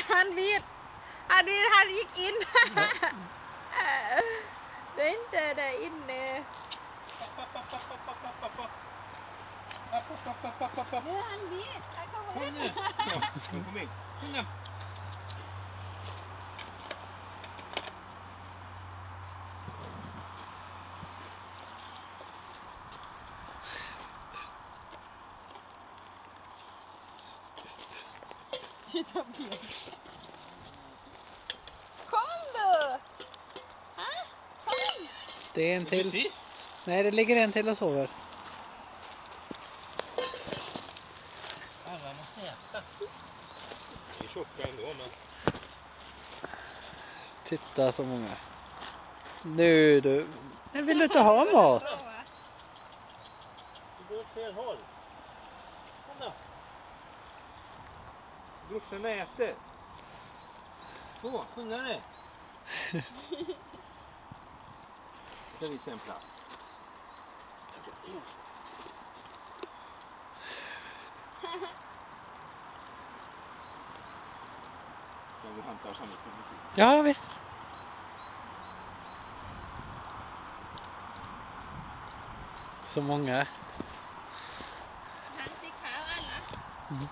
Han vet. Han gick in. Det är inte där inne. Ja, han vet. Han kommer in. Kom in. Kom in. Titta på det. Kom då! Ha? Kom! Det är en till. Nej, det ligger en till och sover. Alla måste äta. Det är tjocka ändå, men... Titta så många. Nu du. Jag vill inte ha mat. Du går åt fel håll. Kom då. Brorsan äter. Så, skynda dig. Ska vi se en plats. Ska vi hämta oss annat? Ja, visst. Så många. Han fick här alla. Mm.